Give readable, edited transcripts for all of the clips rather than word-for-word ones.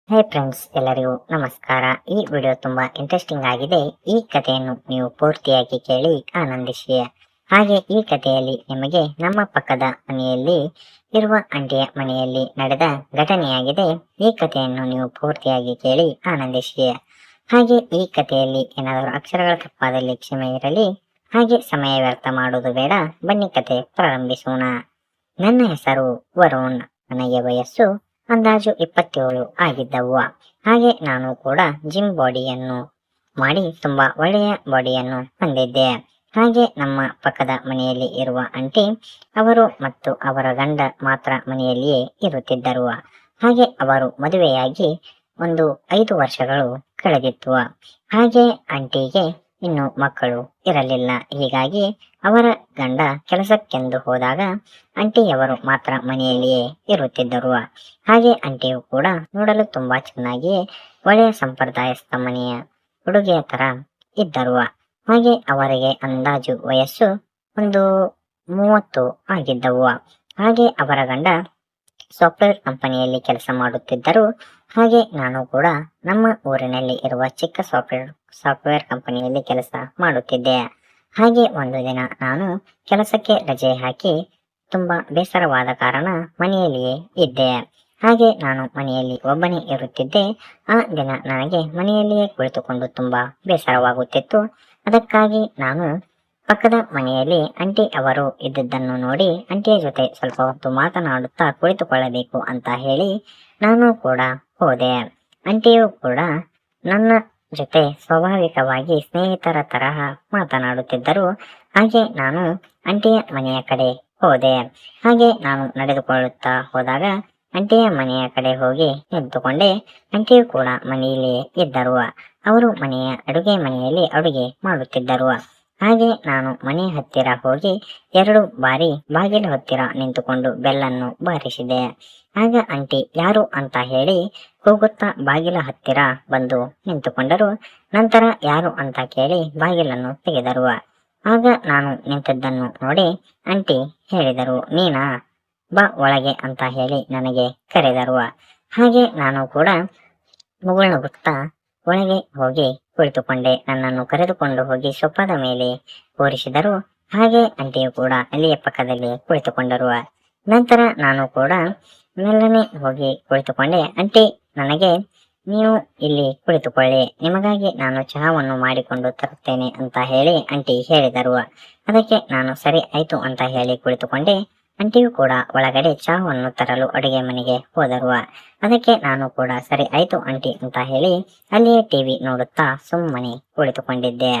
ಹೇ friends, ಎಲ್ಲರಿಗೂ ನಮಸ್ಕಾರ. ಈ ವಿಡಿಯೋ ತುಂಬಾ ಇಂಟ್ರೆಸ್ಟಿಂಗ್ ಆಗಿದೆ. ಈ ಕಥೆಯನ್ನು ನೀವು ಪೂರ್ತಿಯಾಗಿ ಕೇಳಿ ಆನಂದಿಸಿ. ಹಾಗೆ ಈ ಕಥೆಯಲ್ಲಿ ನಿಮಗೆ ನಮ್ಮ ಪಕ್ಕದ ಮನೆಯಲ್ಲಿ ಇರುವ ಆಂಟಿಯ ಮನೆಯಲ್ಲಿ ನಡೆದ ಘಟನೆಯಾಗಿದೆ. ಈ ಕಥೆಯನ್ನು ನೀವು ಪೂರ್ತಿಯಾಗಿ ಕೇಳಿ ಆನಂದಿಸಿ. ಹಾಗೆ ಈ ಕಥೆಯಲ್ಲಿ ಏನಾದರೂ ಅಕ್ಷರಗಳ ತಪ್ಪಾದಲ್ಲಿ ಕ್ಷಮೆ ಇರಲಿ. ಹಾಗೆ ಸಮಯ ವ್ಯರ್ಥ ಮಾಡುವುದು ಬೇಡ. ಬನ್ನಿ ಕಥೆ ಪ್ರಾರಂಭಿಸೋಣ. ನನ್ನ ಹೆಸರು ವರುಣ್. ನನಗೆ ವಯಸ್ಸು ಅಂದಾಜು 27 ಆಗಿದ್ದವು. ಹಾಗೆ ನಾನು ಕೂಡ ಜಿಮ್ ಬಾಡಿಯನ್ನು ಮಾಡಿ ತುಂಬಾ ಒಳ್ಳೆಯ ಬಾಡಿಯನ್ನು ಹೊಂದಿದ್ದೆ. ಹಾಗೆ ನಮ್ಮ ಪಕ್ಕದ ಮನೆಯಲ್ಲಿ ಇರುವ ಆಂಟಿ ಅವರು ಮತ್ತು ಅವರ ಗಂಡ ಮಾತ್ರ ಮನೆಯಲ್ಲಿಯೇ ಇರುತ್ತಿದ್ದರು. ಹಾಗೆ ಅವರು ಮದುವೆಯಾಗಿ ಒಂದು 5 ವರ್ಷಗಳು ಕಳೆದಿತ್ತು. ಹಾಗೆ ಆಂಟಿಗೆ ಇನ್ನು ಮಕ್ಕಳು ಇರಲಿಲ್ಲ. ಹೀಗಾಗಿ ಅವರ ಗಂಡ ಕೆಲಸಕ್ಕೆಂದು ಹೋದಾಗ ಆಂಟಿಯವರು ಮಾತ್ರ ಮನೆಯಲ್ಲಿಯೇ ಇರುತ್ತಿದ್ದರು. ಹಾಗೆ ಆಂಟಿಯು ಕೂಡ ನೋಡಲು ತುಂಬಾ ಚೆನ್ನಾಗಿಯೇ ಒಳ್ಳೆಯ ಸಂಪ್ರದಾಯಸ್ಥ ಮನೆಯ ಹುಡುಗಿಯ ತರ ಇದ್ದರು. ಹಾಗೆ ಅವರಿಗೆ ಅಂದಾಜು ವಯಸ್ಸು ಒಂದು 30 ಆಗಿದ್ದವು. ಹಾಗೆ ಅವರ ಗಂಡ ಸಾಫ್ಟ್ವೇರ್ ಕಂಪನಿಯಲ್ಲಿ ಕೆಲಸ ಮಾಡುತ್ತಿದ್ದರು. ಹಾಗೆ ನಾನು ಕೂಡ ನಮ್ಮ ಊರಿನಲ್ಲಿ ಇರುವ ಚಿಕ್ಕ ಸಾಫ್ಟ್ವೇರ್ ಕಂಪನಿಯಲ್ಲಿ ಕೆಲಸ ಮಾಡುತ್ತಿದ್ದೆ. ಹಾಗೆ ಒಂದು ದಿನ ನಾನು ಕೆಲಸಕ್ಕೆ ರಜೆ ಹಾಕಿ ತುಂಬಾ ಬೇಸರವಾದ ಕಾರಣ ಮನೆಯಲ್ಲಿಯೇ ಇದ್ದೆ. ಹಾಗೆ ನಾನು ಮನೆಯಲ್ಲಿ ಒಬ್ಬನೇ ಇರುತ್ತಿದ್ದೆ. ಆ ದಿನ ನನಗೆ ಮನೆಯಲ್ಲಿಯೇ ಕುಳಿತುಕೊಂಡು ತುಂಬಾ ಬೇಸರವಾಗುತ್ತಿತ್ತು. ಅದಕ್ಕಾಗಿ ನಾನು ಪಕ್ಕದ ಮನೆಯಲ್ಲಿ ಆಂಟಿ ಅವರು ಇದ್ದಿದ್ದನ್ನು ನೋಡಿ ಆಂಟಿಯ ಜೊತೆ ಸ್ವಲ್ಪ ಹೊತ್ತು ಮಾತನಾಡುತ್ತಾ ಕುಳಿತುಕೊಳ್ಳಬೇಕು ಅಂತ ಹೇಳಿ ನಾನು ಕೂಡ ಹೋದೆ. ಆಂಟಿಯು ಕೂಡ ನನ್ನ ಜೊತೆ ಸ್ವಾಭಾವಿಕವಾಗಿ ಸ್ನೇಹಿತರ ತರಹ ಮಾತನಾಡುತ್ತಿದ್ದರು. ಹಾಗೆ ನಾನು ಆಂಟಿಯ ಮನೆಯ ಕಡೆ ಹೋದೆ. ಹಾಗೆ ನಾನು ನಡೆದುಕೊಳ್ಳುತ್ತಾ ಹೋದಾಗ ಆಂಟಿಯ ಮನೆಯ ಕಡೆ ಹೋಗಿ ನಿಂತುಕೊಂಡೆ. ಆಂಟಿಯು ಕೂಡ ಮನೆಯಲ್ಲಿಯೇ ಇದ್ದರು. ಅವರು ಮನೆಯ ಅಡುಗೆ ಮನೆಯಲ್ಲಿ ಅಡುಗೆ ಮಾಡುತ್ತಿದ್ದರು. ಹಾಗೆ ನಾನು ಮನೆ ಹತ್ತಿರ ಹೋಗಿ 2 ಬಾರಿ ಬಾಗಿಲು ಹತ್ತಿರ ನಿಂತುಕೊಂಡು ಬೆಲ್ಲನ್ನು ಬಾರಿಸಿದೆ. ಆಗ ಆಂಟಿ ಯಾರು ಅಂತ ಹೇಳಿ ಕೂಗುತ್ತಾ ಬಾಗಿಲ ಹತ್ತಿರ ಬಂದು ನಿಂತುಕೊಂಡರು. ನಂತರ ಯಾರು ಅಂತ ಕೇಳಿ ಬಾಗಿಲನ್ನು ತೆಗೆದರು. ಆಗ ನಾನು ನಿಂತಿದ್ದನ್ನು ನೋಡಿ ಆಂಟಿ ಹೇಳಿದರು, ನೀನಾ, ಬಾ ಒಳಗೆ ಅಂತ ಹೇಳಿ ನನಗೆ ಕರೆದರು. ಹಾಗೆ ನಾನು ಕೂಡ ಮುಗುಳ್ನಗುತ್ತಾ ಒಳಗೆ ಹೋಗಿ ಕುಳಿತುಕೊಂಡೆ. ನನ್ನನ್ನು ಕರೆದುಕೊಂಡು ಹೋಗಿ ಸೋಫಾದ ಮೇಲೆ ಕೂರಿಸಿದರು. ಹಾಗೆ ಆಂಟಿಯು ಕೂಡ ಅಲ್ಲಿಯ ಪಕ್ಕದಲ್ಲಿ ಕುಳಿತುಕೊಂಡರು. ನಂತರ ನಾನು ಕೂಡ ಮೆಲ್ಲನೆ ಹೋಗಿ ಕುಳಿತುಕೊಂಡೆ. ಆಂಟಿ, ನನಗೆ ನೀವು ಇಲ್ಲಿ ಕುಳಿತುಕೊಳ್ಳಿ, ನಿಮಗಾಗಿ ನಾನು ಚಹಾವನ್ನು ಮಾಡಿಕೊಂಡು ತರುತ್ತೇನೆ ಅಂತ ಹೇಳಿ ಆಂಟಿ ಹೇಳಿದರು. ಅದಕ್ಕೆ ನಾನು ಸರಿ ಆಯ್ತು ಅಂತ ಹೇಳಿ ಕುಳಿತುಕೊಂಡೆ. ಆಂಟಿಯು ಕೂಡ ಒಳಗಡೆ ಚಹಾವನ್ನು ತರಲು ಅಡುಗೆ ಮನೆಗೆ ಹೋದರು. ಅದಕ್ಕೆ ನಾನು ಕೂಡ ಸರಿ ಆಯ್ತು ಆಂಟಿ ಅಂತ ಹೇಳಿ ಅಲ್ಲಿಯೇ ಟಿವಿ ನೋಡುತ್ತಾ ಸುಮ್ಮನೆ ಕುಳಿತುಕೊಂಡಿದ್ದೆ.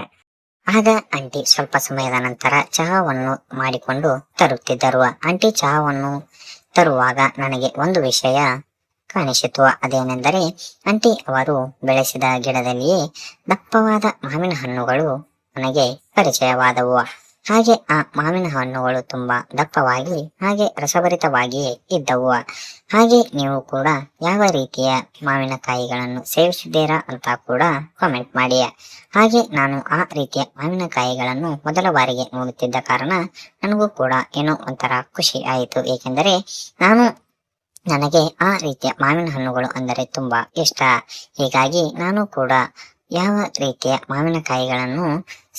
ಆಗ ಆಂಟಿ ಸ್ವಲ್ಪ ಸಮಯದ ನಂತರ ಚಹಾವನ್ನು ಮಾಡಿಕೊಂಡು ತರುತ್ತಿದ್ದರು. ಆಂಟಿ ಚಹಾವನ್ನು ತರುವಾಗ ನನಗೆ ಒಂದು ವಿಷಯ ಕಾಣಿಸಿತು. ಅದೇನೆಂದರೆ, ಆಂಟಿ ಅವರು ಬೆಳೆಸಿದ ಗಿಡದಲ್ಲಿಯೇ ದಪ್ಪವಾದ ಮಾವಿನ ಹಣ್ಣುಗಳು ನನಗೆ ಪರಿಚಯವಾದವು. ಹಾಗೆ ಆ ಮಾವಿನ ಹಣ್ಣುಗಳು ತುಂಬಾ ದಪ್ಪವಾಗಿ ಹಾಗೆ ರಸಭರಿತವಾಗಿಯೇ ಇದ್ದವು. ಹಾಗೆ ನೀವು ಕೂಡ ಯಾವ ರೀತಿಯ ಮಾವಿನಕಾಯಿಗಳನ್ನು ಸೇವಿಸಿದ್ದೀರಾ ಅಂತ ಕೂಡ ಕಾಮೆಂಟ್ ಮಾಡಿ. ಹಾಗೆ ನಾನು ಆ ರೀತಿಯ ಮಾವಿನಕಾಯಿಗಳನ್ನು ಮೊದಲ ಬಾರಿಗೆ ನೋಡುತ್ತಿದ್ದ ಕಾರಣ ನನಗೂ ಕೂಡ ಏನೋ ಒಂಥರ ಖುಷಿ ಆಯಿತು. ಏಕೆಂದರೆ ನನಗೆ ಆ ರೀತಿಯ ಮಾವಿನ ಹಣ್ಣುಗಳು ಅಂದರೆ ತುಂಬಾ ಇಷ್ಟ. ಹೀಗಾಗಿ ನಾನು ಕೂಡ ಯಾವ ರೀತಿಯ ಮಾವಿನಕಾಯಿಗಳನ್ನು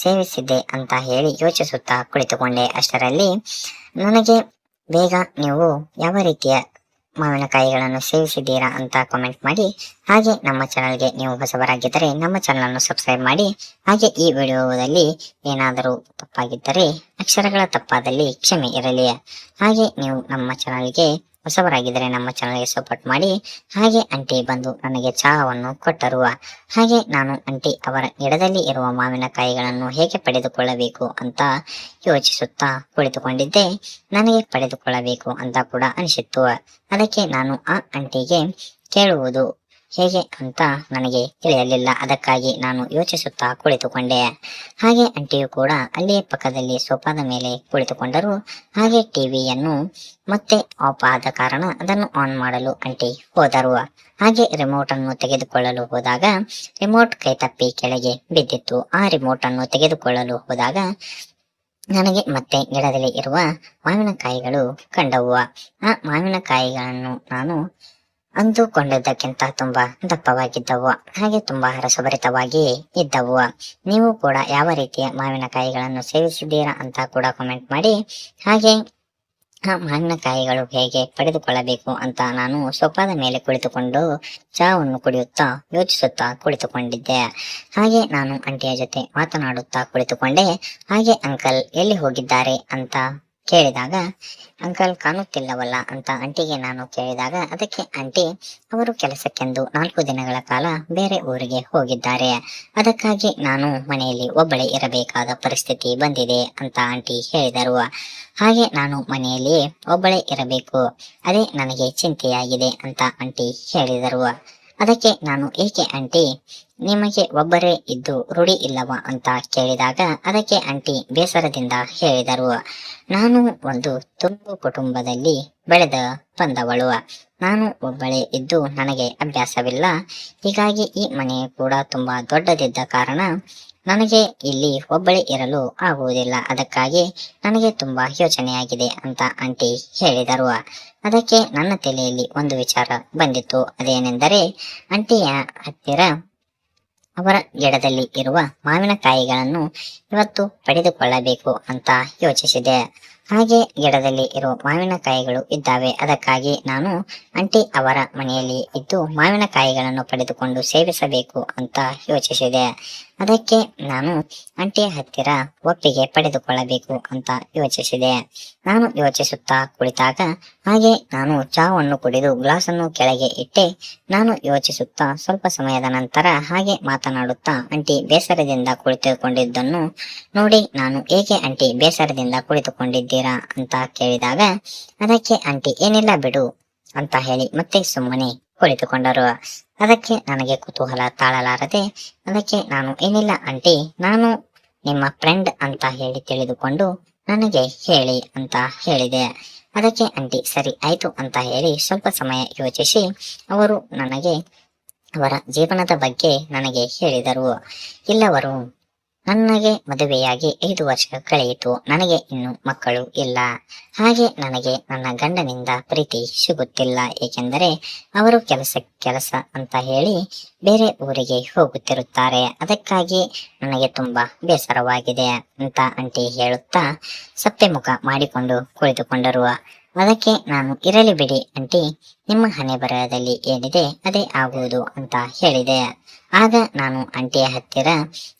ಸೇವಿಸಿದ್ದೆ ಅಂತ ಹೇಳಿ ಯೋಚಿಸುತ್ತಾ ಕುಳಿತುಕೊಂಡೆ. ಅಷ್ಟರಲ್ಲಿ ನನಗೆ ಬೇಗ ನೀವು ಯಾವ ರೀತಿಯ ಮಾವಿನಕಾಯಿಗಳನ್ನು ಸೇವಿಸಿದ್ದೀರಾ ಅಂತ ಕಾಮೆಂಟ್ ಮಾಡಿ. ಹಾಗೆ ನಮ್ಮ ಚಾನಲ್ಗೆ ನೀವು ಹೊಸಬರಾಗಿದ್ದರೆ ನಮ್ಮ ಚಾನಲ್ ಅನ್ನು ಸಬ್ಸ್ಕ್ರೈಬ್ ಮಾಡಿ. ಹಾಗೆ ಈ ವಿಡಿಯೋದಲ್ಲಿ ಏನಾದರೂ ತಪ್ಪಾಗಿದ್ದರೆ ಅಕ್ಷರಗಳ ತಪ್ಪಾದಲ್ಲಿ ಕ್ಷಮೆ ಇರಲಿ. ಹಾಗೆ ನೀವು ನಮ್ಮ ಚಾನಲ್ಗೆ ಹೊಸಬರಾಗಿದ್ದರೆ ನಮ್ಮ ಚಾನಲ್ಗೆ ಸಪೋರ್ಟ್ ಮಾಡಿ. ಹಾಗೆ ಆಂಟಿ ಬಂದು ನನಗೆ ಚಹಾವನ್ನು ಕೊಟ್ಟರು. ಹಾಗೆ ನಾನು ಆಂಟಿ ಅವರ ಗಿಡದಲ್ಲಿ ಇರುವ ಮಾವಿನಕಾಯಿಗಳನ್ನು ಹೇಗೆ ಪಡೆದುಕೊಳ್ಳಬೇಕು ಅಂತ ಯೋಚಿಸುತ್ತಾ ಕುಳಿತುಕೊಂಡಿದ್ದೆ. ನನಗೆ ಪಡೆದುಕೊಳ್ಳಬೇಕು ಅಂತ ಕೂಡ ಅನಿಸಿತ್ತು. ಅದಕ್ಕೆ ನಾನು ಆ ಆಂಟಿಗೆ ಕೇಳುವುದು ಹೇಗೆ ಅಂತ ನನಗೆ ತಿಳಿಯಲಿಲ್ಲ. ಅದಕ್ಕಾಗಿ ನಾನು ಯೋಚಿಸುತ್ತಾ ಕುಳಿತುಕೊಂಡೆ. ಹಾಗೆ ಆಂಟಿಯು ಕೂಡ ಅಲ್ಲಿಯೇ ಪಕ್ಕದಲ್ಲಿ ಸೋಫಾದ ಮೇಲೆ ಕುಳಿತುಕೊಂಡರು. ಹಾಗೆ ಟಿವಿಯನ್ನು ಮತ್ತೆ ಆಫ್ ಆದ ಕಾರಣ ಅದನ್ನು ಆನ್ ಮಾಡಲು ಆಂಟಿ ಹೋದರು. ಹಾಗೆ ರಿಮೋಟ್ ಅನ್ನು ತೆಗೆದುಕೊಳ್ಳಲು ಹೋದಾಗ ರಿಮೋಟ್ ಕೈ ತಪ್ಪಿ ಕೆಳಗೆ ಬಿದ್ದಿತ್ತು. ಆ ರಿಮೋಟ್ ಅನ್ನು ತೆಗೆದುಕೊಳ್ಳಲು ಹೋದಾಗ ನನಗೆ ಮತ್ತೆ ಗಿಡದಲ್ಲಿ ಇರುವ ಮಾವಿನಕಾಯಿಗಳು ಕಂಡವು. ಆ ಮಾವಿನಕಾಯಿಗಳನ್ನು ನಾನು ಅಂದುಕೊಂಡಿದ್ದಕ್ಕಿಂತ ತುಂಬಾ ದಪ್ಪವಾಗಿದ್ದವು, ಹಾಗೆ ತುಂಬಾ ರಸಭರಿತವಾಗಿ ಇದ್ದವು. ನೀವು ಕೂಡ ಯಾವ ರೀತಿಯ ಮಾವಿನಕಾಯಿಗಳನ್ನು ಸೇವಿಸಿದ್ದೀರಾ ಅಂತ ಕೂಡ ಕಾಮೆಂಟ್ ಮಾಡಿ. ಹಾಗೆ ಆ ಮಾವಿನಕಾಯಿಗಳು ಹೇಗೆ ಪಡೆದುಕೊಳ್ಳಬೇಕು ಅಂತ ನಾನು ಸೋಫಾದ ಮೇಲೆ ಕುಳಿತುಕೊಂಡು ಚಹಾವನ್ನು ಕುಡಿಯುತ್ತಾ ಯೋಚಿಸುತ್ತಾ ಕುಳಿತುಕೊಂಡಿದ್ದೆ. ಹಾಗೆ ನಾನು ಆಂಟಿಯ ಜೊತೆ ಮಾತನಾಡುತ್ತಾ ಕುಳಿತುಕೊಂಡೆ. ಹಾಗೆ ಅಂಕಲ್ ಎಲ್ಲಿ ಹೋಗಿದ್ದಾರೆ ಅಂತ ಕೇಳಿದಾಗ, ಅಂಕಲ್ ಕಾಣುತ್ತಿಲ್ಲವಲ್ಲ ಅಂತ ಆಂಟಿಗೆ ನಾನು ಕೇಳಿದಾಗ, ಅದಕ್ಕೆ ಆಂಟಿ ಅವರು ಕೆಲಸಕ್ಕೆಂದು 4 ದಿನಗಳ ಕಾಲ ಬೇರೆ ಊರಿಗೆ ಹೋಗಿದ್ದಾರೆ, ಅದಕ್ಕಾಗಿ ನಾನು ಮನೆಯಲ್ಲಿ ಒಬ್ಬಳೇ ಇರಬೇಕಾದ ಪರಿಸ್ಥಿತಿ ಬಂದಿದೆ ಅಂತ ಆಂಟಿ ಹೇಳಿದರು. ಹಾಗೆ ನಾನು ಮನೆಯಲ್ಲಿ ಒಬ್ಬಳೇ ಇರಬೇಕು, ಅದೇ ನನಗೆ ಚಿಂತೆಯಾಗಿದೆ ಅಂತ ಆಂಟಿ ಹೇಳಿದರು. ಅದಕ್ಕೆ ನಾನು, ಏಕೆ ಆಂಟಿ, ನಿಮಗೆ ಒಬ್ಬರೇ ಇದ್ದು ರೂಢಿ ಇಲ್ಲವಾ ಅಂತ ಕೇಳಿದಾಗ, ಅದಕ್ಕೆ ಆಂಟಿ ಬೇಸರದಿಂದ ಹೇಳಿದರು, ನಾನು ಒಂದು ತುಂಬು ಕುಟುಂಬದಲ್ಲಿ ಬೆಳೆದ ಬಂದವಳು, ನಾನು ಒಬ್ಬಳೇ ಇದ್ದು ನನಗೆ ಅಭ್ಯಾಸವಿಲ್ಲ, ಹೀಗಾಗಿ ಈ ಮನೆ ಕೂಡ ತುಂಬಾ ದೊಡ್ಡದಿದ್ದ ಕಾರಣ ನನಗೆ ಇಲ್ಲಿ ಒಬ್ಬಳೇ ಇರಲು ಆಗುವುದಿಲ್ಲ, ಅದಕ್ಕಾಗಿ ನನಗೆ ತುಂಬಾ ಯೋಚನೆಯಾಗಿದೆ ಅಂತ ಆಂಟಿ ಹೇಳಿದರು. ಅದಕ್ಕೆ ನನ್ನ ತಲೆಯಲ್ಲಿ ಒಂದು ವಿಚಾರ ಬಂದಿತ್ತು, ಅದೇನೆಂದರೆ ಆಂಟಿಯ ಹತ್ತಿರ ಅವರ ಗಿಡದಲ್ಲಿ ಇರುವ ಮಾವಿನಕಾಯಿಗಳನ್ನು ಇವತ್ತು ಪಡೆದುಕೊಳ್ಳಬೇಕು ಅಂತ ಯೋಚಿಸಿದೆ. ಹಾಗೆ ಗಿಡದಲ್ಲಿ ಇರುವ ಮಾವಿನಕಾಯಿಗಳು ಇದ್ದಾವೆ, ಅದಕ್ಕಾಗಿ ನಾನು ಆಂಟಿ ಅವರ ಮನೆಯಲ್ಲಿ ಇದ್ದು ಮಾವಿನಕಾಯಿಗಳನ್ನು ಪಡೆದುಕೊಂಡು ಸೇವಿಸಬೇಕು ಅಂತ ಯೋಚಿಸಿದೆ. ಅದಕ್ಕೆ ನಾನು ಆಂಟಿಯ ಹತ್ತಿರ ಒಪ್ಪಿಗೆ ಪಡೆದುಕೊಳ್ಳಬೇಕು ಅಂತ ಯೋಚಿಸಿದೆ. ನಾನು ಯೋಚಿಸುತ್ತಾ ಕುಳಿತಾಗ, ಹಾಗೆ ನಾನು ಚಹಾವನ್ನು ಕುಡಿದು ಗ್ಲಾಸನ್ನು ಕೆಳಗೆ ಇಟ್ಟೆ. ನಾನು ಯೋಚಿಸುತ್ತಾ ಸ್ವಲ್ಪ ಸಮಯದ ನಂತರ ಹಾಗೆ ಮಾತನಾಡುತ್ತಾ ಆಂಟಿ ಬೇಸರದಿಂದ ಕುಳಿತುಕೊಂಡಿದ್ದನ್ನು ನೋಡಿ, ನಾನು ಏಕೆ ಆಂಟಿ ಬೇಸರದಿಂದ ಕುಳಿತುಕೊಂಡಿದ್ದೀರಾ ಅಂತ ಕೇಳಿದಾಗ, ಅದಕ್ಕೆ ಆಂಟಿ ಏನಿಲ್ಲ ಬಿಡು ಅಂತ ಹೇಳಿ ಮತ್ತೆ ಸುಮ್ಮನೆ ಕುಳಿತುಕೊಂಡರು. ಅದಕ್ಕೆ ನನಗೆ ಕುತೂಹಲ ತಾಳಲಾರದೆ, ಅದಕ್ಕೆ ನಾನು, ಏನಿಲ್ಲ ಆಂಟಿ, ನಾನು ನಿಮ್ಮ ಫ್ರೆಂಡ್ ಅಂತ ಹೇಳಿ ತಿಳಿದುಕೊಂಡು ನನಗೆ ಹೇಳಿ ಅಂತ ಹೇಳಿದೆ. ಅದಕ್ಕೆ ಆಂಟಿ ಸರಿ ಆಯ್ತು ಅಂತ ಹೇಳಿ ಸ್ವಲ್ಪ ಸಮಯ ಯೋಚಿಸಿ ಅವರು ನನಗೆ ಅವರ ಜೀವನದ ಬಗ್ಗೆ ನನಗೆ ಹೇಳಿದರು. ಇಲ್ಲವರು ನನಗೆ ಮದುವೆಯಾಗಿ 5 ವರ್ಷ ಕಳೆಯಿತು, ನನಗೆ ಇನ್ನು ಮಕ್ಕಳು ಇಲ್ಲ, ಹಾಗೆ ನನಗೆ ನನ್ನ ಗಂಡನಿಂದ ಪ್ರೀತಿ ಸಿಗುತ್ತಿಲ್ಲ, ಏಕೆಂದರೆ ಅವರು ಕೆಲಸ ಅಂತ ಹೇಳಿ ಬೇರೆ ಊರಿಗೆ ಹೋಗುತ್ತಿರುತ್ತಾರೆ, ಅದಕ್ಕಾಗಿ ನನಗೆ ತುಂಬಾ ಬೇಸರವಾಗಿದೆ ಅಂತ ಆಂಟಿ ಹೇಳುತ್ತಾ ಸಪ್ಪೆ ಮುಖ ಮಾಡಿಕೊಂಡು ಕುಳಿತುಕೊಂಡರು. ಅದಕ್ಕೆ ನಾನು, ಇರಲಿ ಬಿಡಿ ಆಂಟಿ, ನಿಮ್ಮ ಹಣೆ ಬರಹದಲ್ಲಿ ಏನಿದೆ ಅದೇ ಆಗುವುದು ಅಂತ ಹೇಳಿದೆ. ಆಗ ನಾನು ಆಂಟಿಯ ಹತ್ತಿರ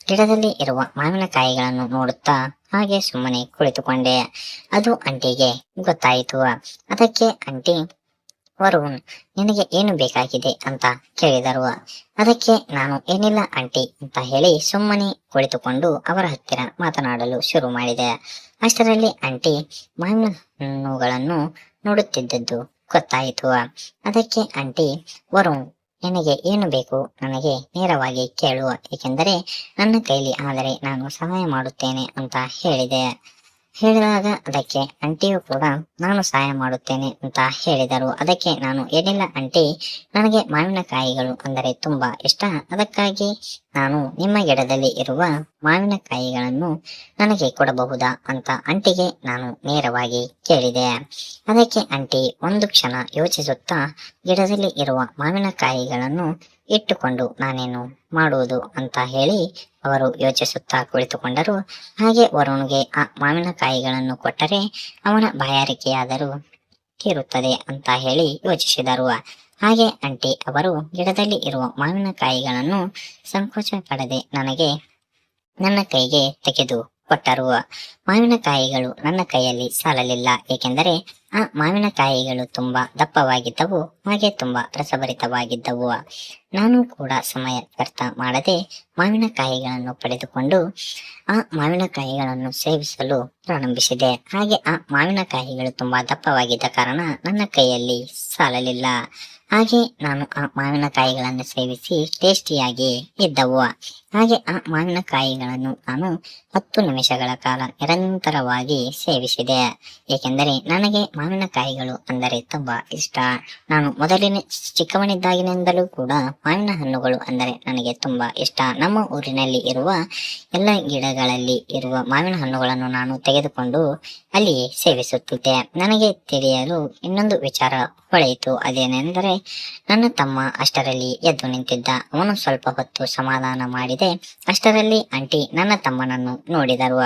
ಗಿಡದಲ್ಲಿ ಇರುವ ಮಾವಿನಕಾಯಿಗಳನ್ನು ನೋಡುತ್ತಾ ಹಾಗೆ ಸುಮ್ಮನೆ ಕುಳಿತುಕೊಂಡೆ. ಅದು ಆಂಟಿಗೆ ಗೊತ್ತಾಯಿತು. ಅದಕ್ಕೆ ಆಂಟಿ, ವರುಣ್ ನಿನಗೆ ಏನು ಬೇಕಾಗಿದೆ ಅಂತ ಕೇಳಿದರು. ಅದಕ್ಕೆ ನಾನು, ಏನಿಲ್ಲ ಆಂಟಿ ಅಂತ ಹೇಳಿ ಸುಮ್ಮನೆ ಕುಳಿತುಕೊಂಡು ಅವರ ಹತ್ತಿರ ಮಾತನಾಡಲು ಶುರು ಮಾಡಿದೆ. ಅಷ್ಟರಲ್ಲಿ ಆಂಟಿ ಮಾವಿನ ಹಣ್ಣುಗಳನ್ನು ನೋಡುತ್ತಿದ್ದದ್ದು ಗೊತ್ತಾಯಿತು. ಅದಕ್ಕೆ ಆಂಟಿ, ವರುಣ್ ನಿನಗೆ ಏನು ಬೇಕು ನನಗೆ ನೇರವಾಗಿ ಕೇಳು, ಏಕೆಂದರೆ ನನ್ನ ಕೈಲಿ ಆದರೆ ನಾನು ಸಹಾಯ ಮಾಡುತ್ತೇನೆ ಅಂತ ಹೇಳಿದಾಗ, ಅದಕ್ಕೆ ಆಂಟಿಯು ಕೂಡ ನಾನು ಸಹಾಯ ಮಾಡುತ್ತೇನೆ ಅಂತ ಹೇಳಿದರು. ಅದಕ್ಕೆ ನಾನು, ಏನಿಲ್ಲ ಆಂಟಿ, ನನಗೆ ಮಾವಿನಕಾಯಿಗಳು ಅಂದರೆ ತುಂಬಾ ಇಷ್ಟ, ಅದಕ್ಕಾಗಿ ನಾನು ನಿಮ್ಮ ಗಿಡದಲ್ಲಿ ಇರುವ ಮಾವಿನಕಾಯಿಗಳನ್ನು ನನಗೆ ಕೊಡಬಹುದಾ ಅಂತ ಆಂಟಿಗೆ ನಾನು ನೇರವಾಗಿ ಕೇಳಿದೆ. ಅದಕ್ಕೆ ಆಂಟಿ ಒಂದು ಕ್ಷಣ ಯೋಚಿಸುತ್ತಾ ಗಿಡದಲ್ಲಿ ಇರುವ ಮಾವಿನಕಾಯಿಗಳನ್ನು ಇಟ್ಟುಕೊಂಡು ನಾನೇನು ಮಾಡುವುದು ಅಂತ ಹೇಳಿ ಅವರು ಯೋಚಿಸುತ್ತಾ ಕುಳಿತುಕೊಂಡರು. ಹಾಗೆ ವರುಣ್ಗೆ ಆ ಮಾವಿನಕಾಯಿಗಳನ್ನು ಕೊಟ್ಟರೆ ಅವನ ಬಾಯಾರಿಕೆಯಾದರೂ ತೀರುತ್ತದೆ ಅಂತ ಹೇಳಿ ಯೋಚಿಸಿದರು. ಹಾಗೆ ಆಂಟಿ ಅವರು ಗಿಡದಲ್ಲಿ ಇರುವ ಮಾವಿನಕಾಯಿಗಳನ್ನು ಸಂಕೋಚ ಪಡದೆ ನನ್ನ ಕೈಗೆ ತೆಗೆದು ಕೊಟ್ಟರು. ಮಾವಿನಕಾಯಿಗಳು ನನ್ನ ಕೈಯಲ್ಲಿ ಸಾಲಲಿಲ್ಲ, ಏಕೆಂದರೆ ಆ ಮಾವಿನಕಾಯಿಗಳು ತುಂಬಾ ದಪ್ಪವಾಗಿದ್ದವು, ಹಾಗೆ ತುಂಬಾ ರಸಭರಿತವಾಗಿದ್ದವು. ನಾನು ಕೂಡ ಸಮಯ ವ್ಯರ್ಥ ಮಾಡದೆ ಮಾವಿನಕಾಯಿಗಳನ್ನು ಪಡೆದುಕೊಂಡು ಆ ಮಾವಿನಕಾಯಿಗಳನ್ನು ಸೇವಿಸಲು ಪ್ರಾರಂಭಿಸಿದೆ. ಹಾಗೆ ಆ ಮಾವಿನಕಾಯಿಗಳು ತುಂಬಾ ದಪ್ಪವಾಗಿದ್ದ ಕಾರಣ ನನ್ನ ಕೈಯಲ್ಲಿ ಸಾಲಲಿಲ್ಲ. ಹಾಗೆ ನಾನು ಆ ಮಾವಿನಕಾಯಿಗಳನ್ನು ಸೇವಿಸಿ ಟೇಸ್ಟಿಯಾಗಿ ಇದ್ದವು. ಹಾಗೆ ಆ ಮಾವಿನಕಾಯಿಗಳನ್ನು ನಾನು 10 ನಿಮಿಷಗಳ ಕಾಲ ನಿರಂತರವಾಗಿ ಸೇವಿಸಿದೆ. ಏಕೆಂದರೆ ನನಗೆ ಮಾವಿನಕಾಯಿಗಳು ಅಂದರೆ ತುಂಬಾ ಇಷ್ಟ. ನಾನು ಮೊದಲಿನ ಚಿಕ್ಕವನಿದ್ದಾಗಿನಿಂದಲೂ ಕೂಡ ಮಾವಿನ ಹಣ್ಣುಗಳು ಅಂದರೆ ನನಗೆ ತುಂಬಾ ಇಷ್ಟ. ನಮ್ಮ ಊರಿನಲ್ಲಿ ಇರುವ ಎಲ್ಲ ಗಿಡಗಳಲ್ಲಿ ಇರುವ ಮಾವಿನ ಹಣ್ಣುಗಳನ್ನು ನಾನು ತೆಗೆದುಕೊಂಡು ಅಲ್ಲಿಯೇ ಸೇವಿಸುತ್ತಿದ್ದೆ. ನನಗೆ ತಿಳಿಯಲು ಇನ್ನೊಂದು ವಿಚಾರ ಹೊಳೆಯಿತು. ಅದೇನೆಂದರೆ ನನ್ನ ತಮ್ಮ ಅಷ್ಟರಲ್ಲಿ ಎದ್ದು ನಿಂತಿದ್ದ. ಅವನು ಸ್ವಲ್ಪ ಹೊತ್ತು ಸಮಾಧಾನ ಮಾಡಿದೆ. ಅಷ್ಟರಲ್ಲಿ ಆಂಟಿ ನನ್ನ ತಮ್ಮನನ್ನು ನೋಡಿದರು.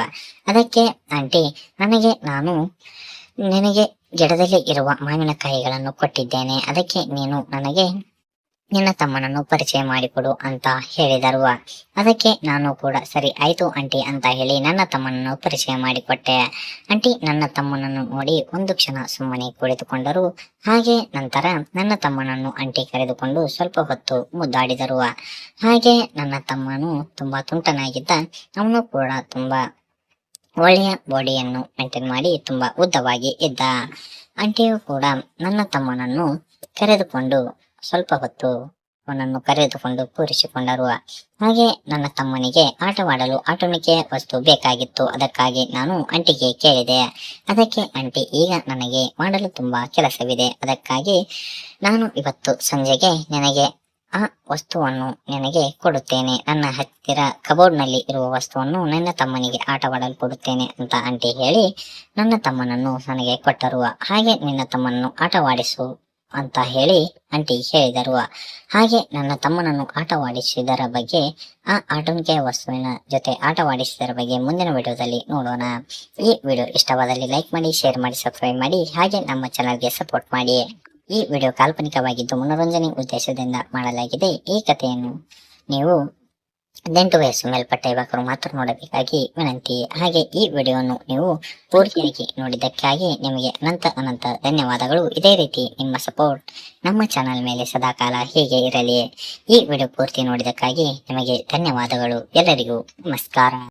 ಅದಕ್ಕೆ ಆಂಟಿ, ನಿನಗೆ ಗಿಡದಲ್ಲಿ ಇರುವ ಮಾವಿನಕಾಯಿಗಳನ್ನು ಕೊಟ್ಟಿದ್ದೇನೆ, ಅದಕ್ಕೆ ನೀನು ನನಗೆ ನಿನ್ನ ತಮ್ಮನನ್ನು ಪರಿಚಯ ಮಾಡಿಕೊಡು ಅಂತ ಹೇಳಿದರು. ಅದಕ್ಕೆ ನಾನು ಕೂಡ ಸರಿ ಆಯ್ತು ಆಂಟಿ ಅಂತ ಹೇಳಿ ನನ್ನ ತಮ್ಮನನ್ನು ಪರಿಚಯ ಮಾಡಿಕೊಟ್ಟೆ. ಆಂಟಿ ನನ್ನ ತಮ್ಮನನ್ನು ನೋಡಿ ಒಂದು ಕ್ಷಣ ಸುಮ್ಮನೆ ಕುಳಿತುಕೊಂಡರು. ಹಾಗೆ ನಂತರ ನನ್ನ ತಮ್ಮನನ್ನು ಆಂಟಿ ಕರೆದುಕೊಂಡು ಸ್ವಲ್ಪ ಹೊತ್ತು ಮುದ್ದಾಡಿದರು. ಹಾಗೆ ನನ್ನ ತಮ್ಮನು ತುಂಬಾ ತುಂಟನಾಗಿದ್ದ. ಅವನು ಕೂಡ ತುಂಬಾ ಒಳ್ಳೆಯ ಬಾಡಿಯನ್ನು ಮೇಂಟೈನ್ ಮಾಡಿ ತುಂಬಾ ಉದ್ದವಾಗಿ ಇದ್ದ. ಆಂಟಿಯು ಕೂಡ ನನ್ನ ತಮ್ಮನನ್ನು ಕರೆದುಕೊಂಡು ಸ್ವಲ್ಪ ಹೊತ್ತು ಅವನನ್ನು ಕರೆದುಕೊಂಡು ಕೂರಿಸಿಕೊಂಡರು. ಹಾಗೆ ನನ್ನ ತಮ್ಮನಿಗೆ ಆಟವಾಡಲು ಆಟೋಣಿಕೆ ವಸ್ತು ಬೇಕಾಗಿತ್ತು. ಅದಕ್ಕಾಗಿ ನಾನು ಆಂಟಿಗೆ ಕೇಳಿದೆ. ಅದಕ್ಕೆ ಆಂಟಿ, ಈಗ ನನಗೆ ಮಾಡಲು ತುಂಬಾ ಕೆಲಸವಿದೆ, ಅದಕ್ಕಾಗಿ ನಾನು ಇವತ್ತು ಸಂಜೆಗೆ ನಿನಗೆ ಆ ವಸ್ತುವನ್ನು ನಿನಗೆ ಕೊಡುತ್ತೇನೆ. ನನ್ನ ಹತ್ತಿರ ಕಬೋರ್ಡ್ ನಲ್ಲಿ ಇರುವ ವಸ್ತುವನ್ನು ನನ್ನ ತಮ್ಮನಿಗೆ ಆಟವಾಡಲು ಕೊಡುತ್ತೇನೆ ಅಂತ ಆಂಟಿ ಹೇಳಿ ನನ್ನ ತಮ್ಮನನ್ನು ನನಗೆ ಕೊಟ್ಟರು. ಹಾಗೆ ನಿನ್ನ ತಮ್ಮನನ್ನು ಆಟವಾಡಿಸು ಅಂತ ಹೇಳಿ ಆಂಟಿ ಹೇಳಿದರು. ಹಾಗೆ ನನ್ನ ತಮ್ಮನನ್ನು ಆಟವಾಡಿಸಿದರ ಬಗ್ಗೆ, ಆ ಆಟೋಣಿಕೆಯ ವಸ್ತುವಿನ ಜೊತೆ ಆಟವಾಡಿಸಿದರ ಬಗ್ಗೆ ಮುಂದಿನ ವಿಡಿಯೋದಲ್ಲಿ ನೋಡೋಣ. ಈ ವಿಡಿಯೋ ಇಷ್ಟವಾದಲ್ಲಿ ಲೈಕ್ ಮಾಡಿ, ಶೇರ್ ಮಾಡಿ, ಸಬ್ಸ್ಕ್ರೈಬ್ ಮಾಡಿ, ಹಾಗೆ ನಮ್ಮ ಚಾನಲ್ಗೆ ಸಪೋರ್ಟ್ ಮಾಡಿ. ಈ ವಿಡಿಯೋ ಕಾಲ್ಪನಿಕವಾಗಿದ್ದು ಮನೋರಂಜನೆ ಉದ್ದೇಶದಿಂದ ಮಾಡಲಾಗಿದೆ. ಈ ಕಥೆಯನ್ನು ನೀವು 18 ವಯಸ್ಸು ಮೇಲ್ಪಟ್ಟ ಯುವಕರು ಮಾತ್ರ ನೋಡಬೇಕಾಗಿ ವಿನಂತಿ. ಹಾಗೆ ಈ ವಿಡಿಯೋವನ್ನು ನೀವು ಪೂರ್ತಿಯಾಗಿ ನೋಡಿದ್ದಕ್ಕಾಗಿ ನಿಮಗೆ ಅನಂತ ಧನ್ಯವಾದಗಳು. ಇದೇ ರೀತಿ ನಿಮ್ಮ ಸಪೋರ್ಟ್ ನಮ್ಮ ಚಾನಲ್ ಮೇಲೆ ಸದಾಕಾಲ ಹೀಗೆ ಇರಲಿ. ಈ ವಿಡಿಯೋ ಪೂರ್ತಿ ನೋಡಿದ್ದಕ್ಕಾಗಿ ನಿಮಗೆ ಧನ್ಯವಾದಗಳು. ಎಲ್ಲರಿಗೂ ನಮಸ್ಕಾರ.